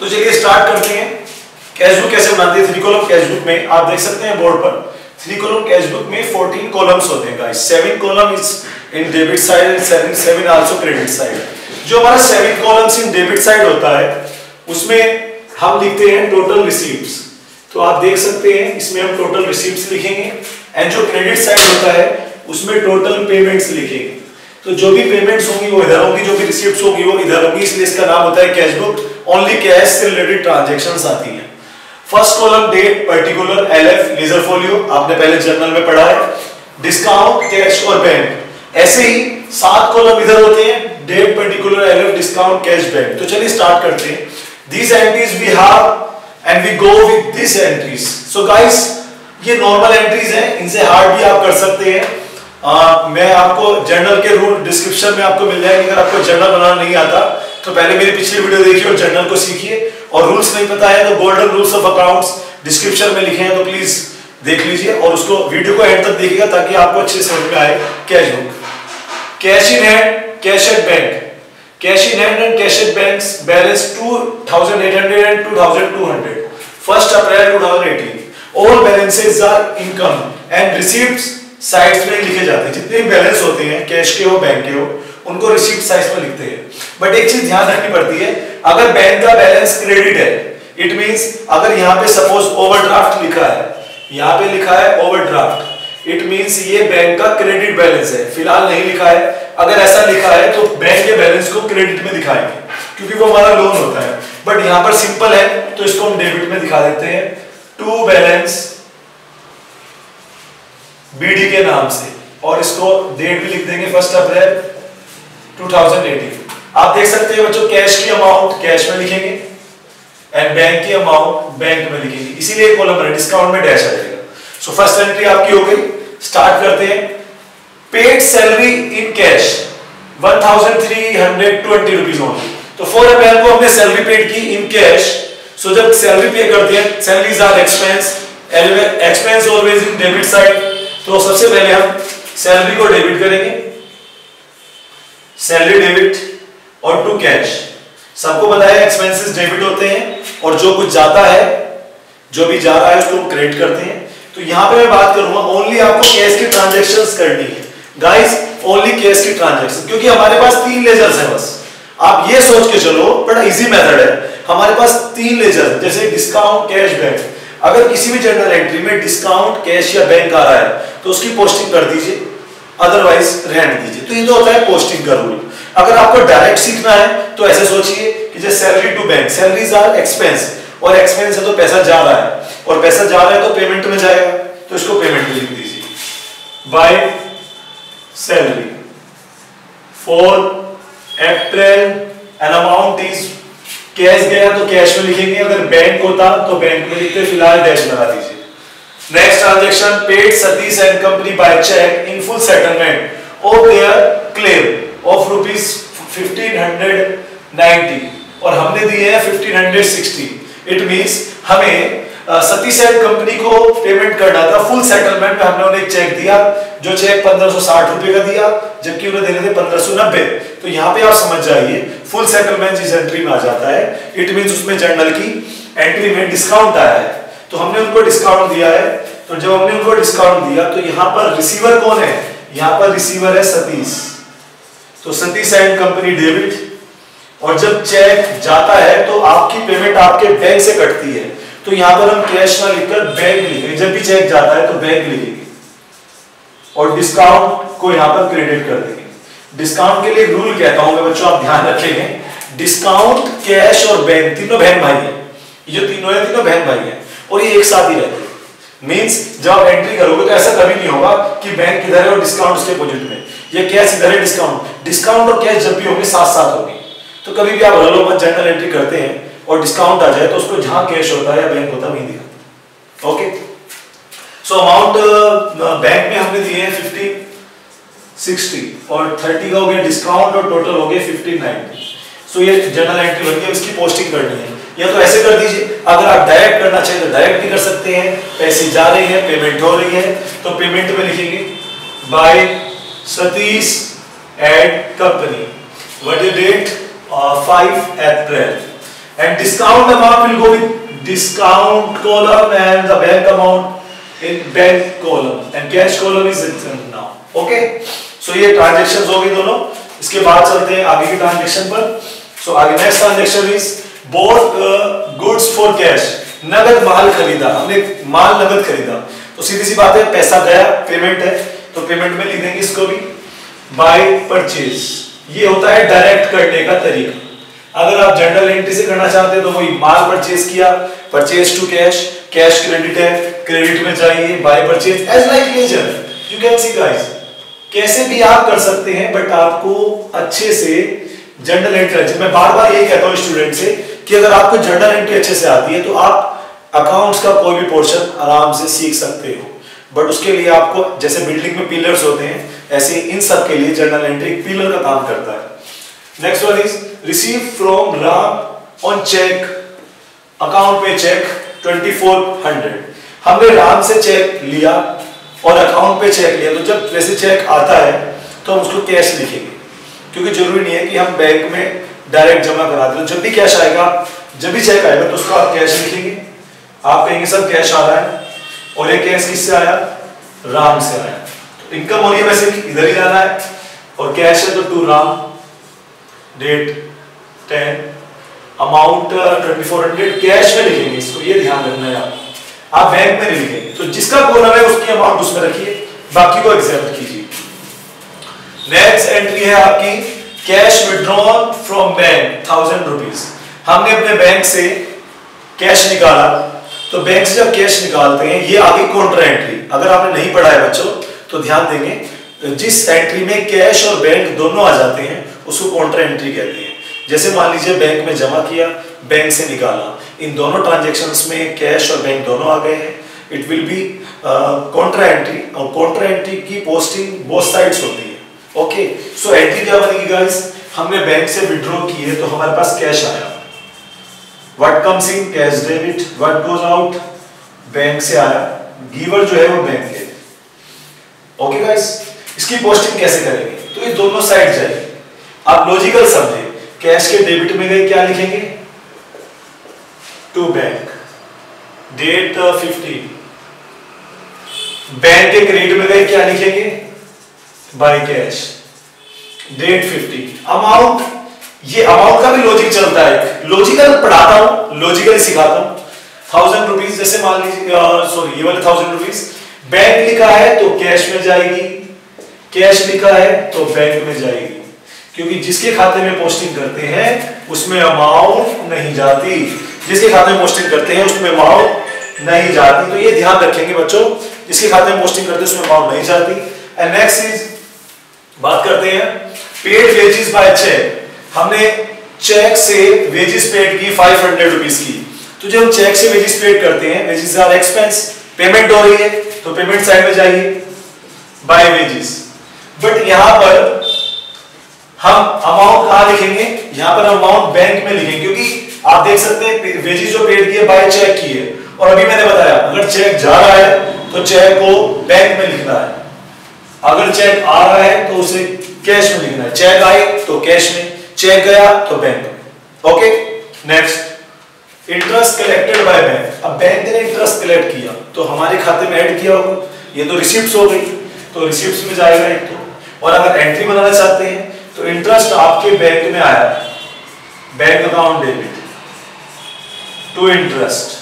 तो चलिए स्टार्ट करते हैं। कैश बुक कैसे बनाते हैं? 3 कॉलम कैश बुक में आप देख सकते हैं बोर्ड पर 3 कॉलम कैश बुक में 14 कॉलम्स होते हैं guys. 7 column is in debit side and 7 also credit side. जो हमारा 7 कॉलम्स इन डेबिट साइड होता है उसमें हम लिखते हैं टोटल रिसीव्स। तो आप देख सकते हैं इसमें हम टोटल रिसीव्स लिखेंगे एंड जो क्रेडिट साइड होता है उसमें टोटल पेमेंट्स लिखेंगे। तो जो भी पेमेंट्स होंगी वो इधर होंगी, जो भी रिसीव्स होंगी वो इधर होंगी, इसलिए इसका नाम होता है कैश बुक। ओनली कैश से रिलेटेड ट्रांजैक्शंस आती हैं। First column date, particular, LF, ledger folio, आपने पहले जर्नल में पढ़ा है। डिस्काउंट, कैश और बैंक। ऐसे ही 7 कॉलम इधर होते हैं, date, particular, LF, discount, cash, bank. तो चलिए स्टार्ट करते हैं। These entries we have and we go with these entries. So guys, ये नॉर्मल एंट्रीज हैं, इनसे हार्ड भी आप कर सकते हैं। मैं आपको जर्नल के रूल डिस्क्रिप्शन में आपको मिल जाएंगे। अगर आपको जर्नल बनाना नहीं आता तो पहले मेरी पिछली वीडियो देखिए और जर्नल को सीखिए। और रूल्स नहीं पता है तो golden rules of accounts description में लिखे हैं, तो प्लीज देख लीजिए और उसको वीडियो को एंड तक देखिएगा ताकि आपको अच्छे से समझ में आए। Cash book, cash in hand, cash at bank. Cash in hand and cash at banks balance 2,800 and 2,200. 1st April 2018. All balances are income and receipts sides में लिखे जाते हैं। जितने बैलेंस होते हैं कैश के हो बैंक के हो उनको रिसीप्ट साइड में लिखते हैं। बट एक चीज ध्यान रखनी पड़ती है, अगर बैंक का बैलेंस क्रेडिट है, इट मींस अगर यहाँ पे सपोज ओवरड्राफ्ट लिखा है, यहाँ पे लिखा है ओवरड्राफ्ट, इट मींस ये बैंक का क्रेडिट बैलेंस है। फिलहाल नहीं लिखा है, अगर ऐसा लिखा है तो बैंक के बैलेंस को क्रेडिट में दिखाएंगे क्योंकि वो हमारा लोन होता है। बट यहाँ पर सिंपल है तो इसको हम डेबिट में दिखा देते हैं, टू बैलेंस बीडी के नाम से, और इसको डेट भी लिख देंगे 1 अप्रैल 2018। आप देख सकते हैं बच्चों, कैश की अमाउंट कैश में लिखेंगे एंड बैंक की अमाउंट बैंक में लिखेंगे, इसीलिए कॉलम है, डिस्काउंट में डैश आ जाएगा। सो फर्स्ट एंट्री आपकी हो गई। स्टार्ट करते हैं। Paid salary in cash 1,320 rupees only. तो 4 अप्रैल को हमने सैलरी पेड की इन कैश। सो जब सैलरी पे करते हैं, salaries are expense, expense always in debit side. तो सबसे पहले हम सैलरी को डेबिट करेंगे, सैलरी डेबिट, और टू कैश। सबको पता है एक्सपेंसेस डेबिट होते हैं और जो कुछ जाता है, जो भी जा रहा है उसको हम क्रेडिट करते हैं। तो यहां पे मैं बात करूंगा ओनली आपको कैश की ट्रांजैक्शंस करनी है गाइस, ओनली कैश की ट्रांजैक्शन, क्योंकि हमारे पास 3 लेजर्स हैं बस। आप ये सोच के चलो, बड़ा इजी मेथड है, हमारे पास 3 लेजर जैसे डिस्काउंट, कैश, बैंक। अगर किसी भी जर्नल एंट्री में डिस्काउंट, कैश या बैंक आ रहा है तो उसकी पोस्टिंग कर दीजिए, अदरवाइज रहने दीजिए। तो ये जो होता है पोस्टिंग का रूल। अगर आपको डायरेक्ट सीखना है तो ऐसे सोचिए कि जैसे salary to bank, salaries are expense, और एक्सपेंस है तो पैसा जा रहा है, और पैसा जा रहा है तो पेमेंट में जाएगा, तो इसको पेमेंट में लिख दीजिए। By salary 4 April an amount is, cash गया तो कैश में लिखेंगे, अगर बैंक होता तो बैंक में लिखते, फिलहाल डैश लगा दीजिए। Next transaction, paid Satish and company by cheque in full settlement of their claim of ₹1590 और हमने दिए हैं 1560। इट मींस हमें सतीश एंड कंपनी को पेमेंट करना था फुल सेटलमेंट में। हमने उन्हें एक चेक दिया, जो चेक 1560 रुपए का दिया, जबकि उन्हें देने थे 1590। तो यहाँ पे आप समझ जाइए फुल सेटलमेंट जिस एंट्री में आ जाता है, इट मींस उसमें जर्नल की एंट्री में डिस्काउंट आया है, तो हमने उनको डिस्काउंट दिया है। तो जब हमने उनको डिस्काउंट दिया तो यहाँ पर रिसीवर कौन है? यहाँ पर रिसीवर है सतीश, तो सतीश एंड कंपनी डेबिट। और जब चेक जाता है तो आपकी पेमेंट आपके बैंक से कटती है, तो यहां पर हम कैश ना लिखकर बैंक लिखेंगे। जब भी चेक जाता है तो बैंक लिखेंगे और डिस्काउंट को यहां पर क्रेडिट कर देंगे। डिस्काउंट के लिए रूल कहता हूं मैं बच्चों, आप ध्यान रखेंगे, डिस्काउंट, कैश और बैंक तीनों बहन भाई हैं। ये जो तीनों है, तीनों बहन भाई हैं और ये एक साथ ही रहते हैं। मींस जब आप एंट्री करोगे तो ऐसा कभी नहीं होगा कि बैंक किधर है और डिस्काउंट उसके अपोजिट में, ये कैश इधर है, डिस्काउंट और कैश जब भी होंगे साथ साथ होंगे। तो कभी भी आप रलो मत, जर्नल एंट्री करते हैं और डिस्काउंट आ जाए तो उसको जहां कैश होता है या बैंक होता है वहीं दिखाते। ओके, सो अमाउंट बैंक में हमने दिए हैं 1560 और 30 का हो गया डिस्काउंट और टोटल हो गया 1590। सो ये जर्नल एंट्री बन गई, इसकी पोस्टिंग करनी है। या तो ऐसे कर दीजिए, अगर आप डायरेक्ट करना चाहिए तो डायरेक्ट भी कर सकते हैं। पैसे जा रहे हैं, पेमेंट हो रही है, तो पेमेंट में लिखेंगे by Satish and company, what is date 5 April and discount amount will go with discount column and the bank amount in bank column and cash column is written now. Okay, so ये transactions हो गई दोनों. इसके बाद चलते हैं आगे की ट्रांजैक्शन पर. So आगे next transaction is bought goods for cash. नगद माल खरीदा, हमने माल नगद खरीदा. तो सीधी सी बात है, पैसा गया, पेमेंट है, तो पेमेंट में लिख देंगे इसको भी बाय परचेज. ये होता है डायरेक्ट करने का तरीका. अगर आप जनरल एंट्री से करना चाहते हैं तो वही माल परचेज किया, purchase to cash, cash credit है, क्रेडिट में जाइए by purchase as like ledger. You can see guys, कैसे भी आप कर सकते हैं, बट आपको अच्छे से जनरल एंट्री. मैं बार बार यही कहता हूं स्टूडेंट से कि अगर आपको जनरल एंट्री अच्छे से आती है तो आप अकाउंट्स का कोई भी पोर्शन आराम से सीख सकते हो. बट उसके लिए आपको, जैसे बिल्डिंग में पिलर्स होते हैं, ऐसे इन सब के लिए जनरल एंट्री पिलर का काम करता है. Next one is receive from Ram on cheque, account में चेक 2400. हमने राम से चेक लिया और अकाउंट पे चेक लिया, तो जब वैसे चेक आता है तो हम उसको कैश लिखेंगे, क्योंकि जरूरी नहीं है कि हम बैंक में डायरेक्ट जमा करा दें. जब भी कैश आएगा, जब भी चेक आएगा तो उसको आप कैश लिखेंगे. आप कहेंगे सर कैश आ रहा है, और ये कैश किससे आया, राम से आया. तो इनकम हो रही है वैसे इधर ही जाना है, और कैश है तो to Ram, date 10, amount 2400, cash में लिखेंगे इसको, ये ध्यान रखना है आप बैंक में नहीं लिखेंगे. तो जिसका कॉलम है उसकी अमाउंट उसमें रखिए, बाकी को एग्जेप्ट कीजिए. नेक्स्ट एंट्री है आपकी cash withdrawn from bank 1000 rupees. हमने अपने बैंक से कैश निकाला, तो बैंक से जब कैश निकालते हैं, ये आगे कॉन्ट्रा एंट्री. अगर आपने नहीं पढ़ा है बच्चों तो ध्यान देंगे, जिस एंट्री में कैश और बैंक दोनों आ जाते हैं उसको कॉन्ट्रा एंट्री कहते हैं. जैसे मान लीजिए बैंक में जमा किया, बैंक से निकाला, इन दोनों ट्रांजैक्शंस में कैश और बैंक दोनों आ गए हैं, it will be Contra entry. और कॉन्ट्रा एंट्री की पोस्टिंग बोथ साइड्स होती है. ओके, सो एंट्री क्या बनेगी गाइस, हमने बैंक से विड्रॉ किए तो हमारे पास कैश आया, what comes in cash debit, what goes out bank से आया, गिवर जो है वो बैंक है. ओके गाइस, इसकी पोस्टिंग कैसे करेंगे, तो ये दोनों साइड जाएगी. आप लॉजिकल समझे, कैश के डेबिट में गए क्या लिखेंगे, टू बैंक, डेट 50. बैंक के क्रेडिट में गए क्या लिखेंगे, बाय कैश, डेट 50. अमाउंट, ये अमाउंट का भी लॉजिक चलता है, लॉजिकल पढ़ाता हूं, लॉजिकली सिखाता हूं. 1000 रुपीज जैसे मान लीजिए, सॉरी ये वाले 1000 रुपीज, बैंक लिखा है तो कैश में जाएगी, कैश लिखा है तो बैंक में जाएगी, क्योंकि जिसके खाते में पोस्टिंग करते हैं उसमें अमाउंट नहीं जाती, जिसके खाते में पोस्टिंग करते हैं उसमें अमाउंट नहीं जाती. तो ये ध्यान रखेंगे बच्चों, जिसके खाते में पोस्टिंग करते हैं उसमें अमाउंट नहीं जाती. एंड नेक्स्ट इज, बात करते हैं पेड वेजेस बाय चेक. हमने चेक से वेजेस पेड की 500 रुपीस की. तो जब हम चेक से वेजेस पेड करते हैं, वेजेस आर एक्सपेंस, पेमेंट हो रही है तो पेमेंट साइड में जाइए बाय वेजेस. बट यहां पर हम अमाउंट कहां लिखेंगे, यहां पर अमाउंट बैंक में लिखेंगे, क्योंकि आप देख सकते हैं वेजेस जो पेड किए बाय चेक की है, और अभी मैंने बताया अगर चेक जा रहा है तो चेक को बैंक में लिखना है, अगर चेक आ रहा है तो उसे कैश में लिखना है, चेक आए तो कैश में, चेक गया तो बैंक में. Okay, next interest collected by bank. अब बैंक ने इंटरेस्ट कलेक्ट किया तो हमारे खाते में ऐड किया होगा, ये तो रिसीप्ट्स हो गई, तो रिसीप्ट्स में जाएगा एक तो. और अगर एंट्री बनाना चाहते हैं तो इंटरेस्ट आपके बैंक में आया, bank account debit to interest.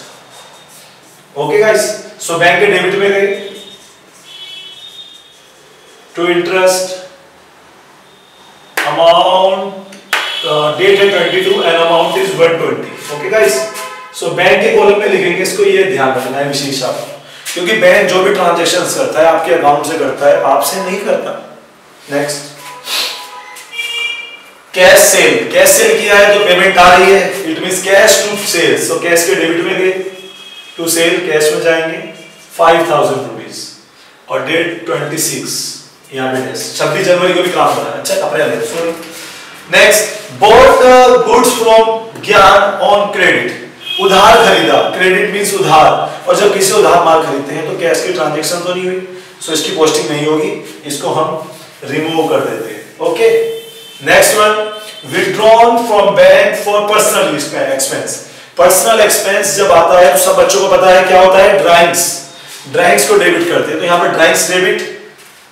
Okay guys, so bank के डेबिट में गए, टू इंटरेस्ट, अमाउंट डेट है 22 and amount is 120. Okay guys, so bank के कॉलम में लिखेंगे इसको, ये ध्यान रखना है विशेष आप, क्योंकि बैंक जो भी ट्रांजैक्शंस करता है आपके अकाउंट से करता है, आपसे नहीं करता. Next, cash sale. Cash sale किया है तो पेमेंट आ रही है, it means cash to sale. So cash के डेबिट में गए, टू सेल कैश में जाएंगे 5000 रुपीज, और डेट 26, यहाँ पे 26 जनवरी को भी काम हो रहा है. अच्छा, अप्रैल है, sorry. Next, bought goods from ज्ञान ऑन क्रेडिट. उधार खरीदा, क्रेडिट मींस उधार, और जब किसी उधार माल खरीदते हैं तो कैश की ट्रांजैक्शन तो नहीं हुई, सो इसकी पोस्टिंग नहीं होगी, इसको हम रिमूव कर देते हैं. Okay, next one, withdrawn from bank for personal expense। Personal expense जब आता है तो सब बच्चों को पता है क्या होता है, ड्राइंग्स को डेबिट करते हैं। तो यहाँ पर ड्राइंग्स डेबिट,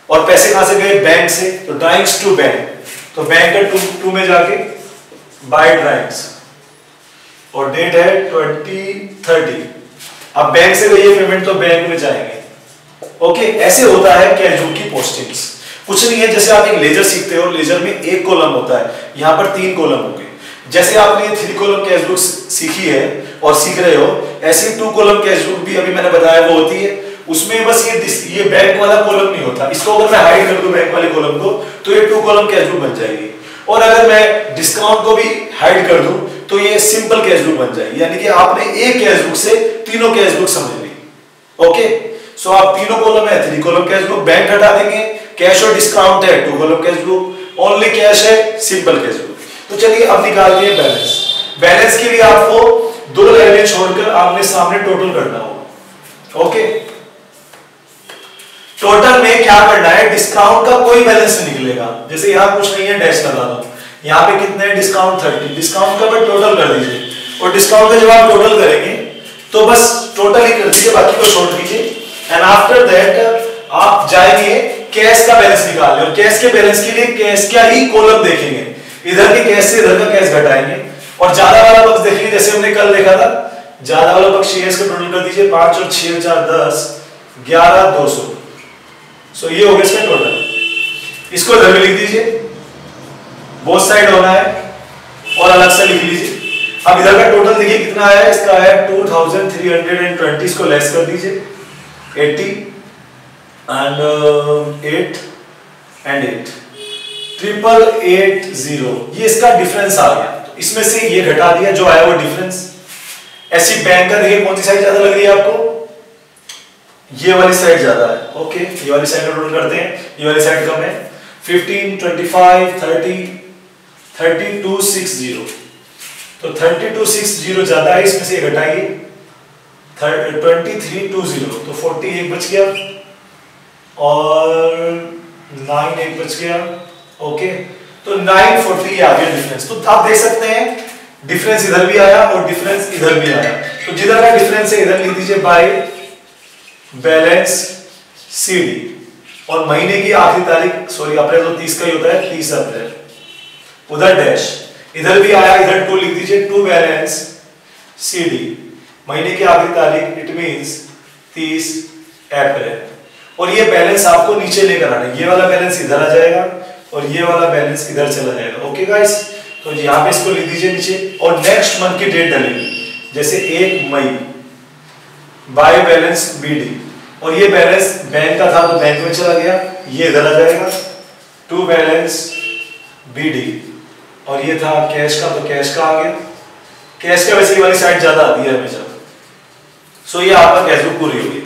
और पैसे कहां से गए, बैंक से, तो ड्राइंग्स टू बैंक, तो बैंक का टू में जाके बाय ड्राइंग्स, और डेट है 2030। अब बैंक से गई है पेमेंट तो बैंक में जाएंगे। ओके, ऐसे होता है कैश बुक की पोस्टिंग्स। कुछ नहीं है, जैसे आप एक लेजर सीखते हो, लेजर में एक कॉलम होता है, यहाँ पर 3 कॉलम होंगे। जैसे आपने 3 कॉलम कैश बुक सीखी है और सीख रहे हो, ऐसी 2 कॉलम कैश बुक भी अभी मैंने बताया वो होती है। उसमें बस ये बैंक वाला कॉलम नहीं होता, इसको अगर मैं हाइड कर दूं बैंक वाले कॉलम को तो ये 2 कॉलम कैश बुक बन जाएगी। और अगर मैं डिस्काउंट को भी हाइड कर दूं तो ये सिंपल कैश बुक बन जाएगी। यानी कि आपने एक कैश बुक से तीनों कैश बुक समझ ली। ओके, सो आप तीनों कॉलम है 3 कॉलम कैश बुक, बैंक हटा देंगे, कैश और डिस्काउंट है 2 column cash book, only cash है सिंपल कैश बुक। तो चलिए अब निकालते हैं बैलेंस। बैलेंस के लिए आपको 2 लाइनें छोड़कर आमने सामने टोटल करना होगा। ओके, टोटल में क्या करना है, डिस्काउंट का कोई बैलेंस नहीं निकलेगा। जैसे यहां कुछ नहीं है, डैश लगा दो। यहाँ पे कितने डिस्काउंट 30, डिस्काउंट का बस टोटल कर दीजिए, और डिस्काउंट का जब आप टोटल करेंगे तो बस टोटल ही कर दीजिए, बाकी को छोड़ दीजिए। एंड आफ्टर दैट आप जाएंगे कैश का बैलेंस निकालने, और कैश के बैलेंस के लिए कैश का ही कॉलम देखेंगे, इधर के कैश से इधर का कैश घटाएंगे, और ज्यादा वाला पक्ष देखेंगे। जैसे हमने कल देखा था, ज्यादा वाला पक्ष शेयर्स का टोटल कर दीजिए, 5 और 6 4 10 11 200। सो ये हो गया इसका टोटल। इसको इधर में लिख दीजिए, बोथ साइड होना है, और अलग से लिख लीजिए। अब इधर का टोटल देखिए कितना आया, इसका है 2320। इसको लेस कर दीजिए 80 एंड 8 एंड 8 880। ये इसका डिफरेंस आ गया, तो इसमें से ये घटा दिया जो आया वो डिफरेंस। ऐसी बैंक का देखिए कौन सी साइड ज्यादा लग रही है आपको, ये वाली साइड ज्यादा है। ओके, ये वाली साइड का टोटल करते हैं, ये वाली साइड कम है। 15 25 30 3260, तो 3260 ज्यादा है, इसमें से घटाइए 2320, तो 40 एक बच गया और 9 एक बच गया। ओके, तो 940 आ गया डिफरेंस। तो आप देख सकते हैं डिफरेंस इधर भी आया और डिफरेंस इधर भी आया। तो जिधर का डिफरेंस है इधर लिख दीजिए बाय बैलेंस CD, और महीने की आखिरी तारीख, सॉरी अप्रैल तो 30 का ही होता है, 30 अप्रैल, उधर डैश, इधर भी आया, इधर 2 लिख दीजिए, टू बैलेंस CD, महीने की आखिरी तारीख, इट मींस 30 अप्रैल। और ये बैलेंस आपको नीचे लेकर आना है, ये वाला बैलेंस इधर आ जाएगा और ये वाला बैलेंस इधर चला जाएगा। ओके गाइस, तो यहाँ पे इसको लिख दीजिए नीचे, और नेक्स्ट मंथ की डेट डालेंगे, जैसे 1 मई, बाय बैलेंस BD, और ये बैलेंस बैंक का था तो बैंक में चला गया, ये इधर आ जाएगा, टू बैलेंस BD, और ये था कैश का तो कैश का आ गया। कैश का वैसे ये वाली साइड ज्यादा आती है हमेशा। सो ये आपका कैश बुक पूरी होगी।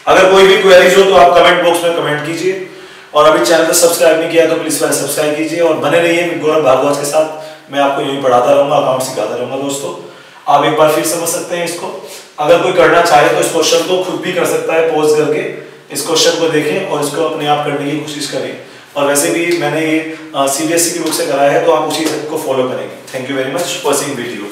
अगर कोई भी क्वेरीज हो तो आप कमेंट बॉक्स में कमेंट कीजिए, और अभी चैनल को सब्सक्राइब नहीं किया तो प्लीज सब्सक्राइब कीजिए, और बने रहिए गौरव भारद्वाज के साथ। मैं आपको यही पढ़ाता रहूंगा, अकाउंट सिखाता रहूंगा। दोस्तों आप एक बार फिर समझ सकते हैं इसको। अगर कोई करना चाहे तो इस क्वेश्चन को खुद भी कर सकता है, पॉज करके इस क्वेश्चन को देखें और इसको अपने आप करने की कोशिश करें। और वैसे भी मैंने ये CBSE की बुक से कराया है, तो आप उसी को फॉलो करेंगे। Thank you very much for seeing video.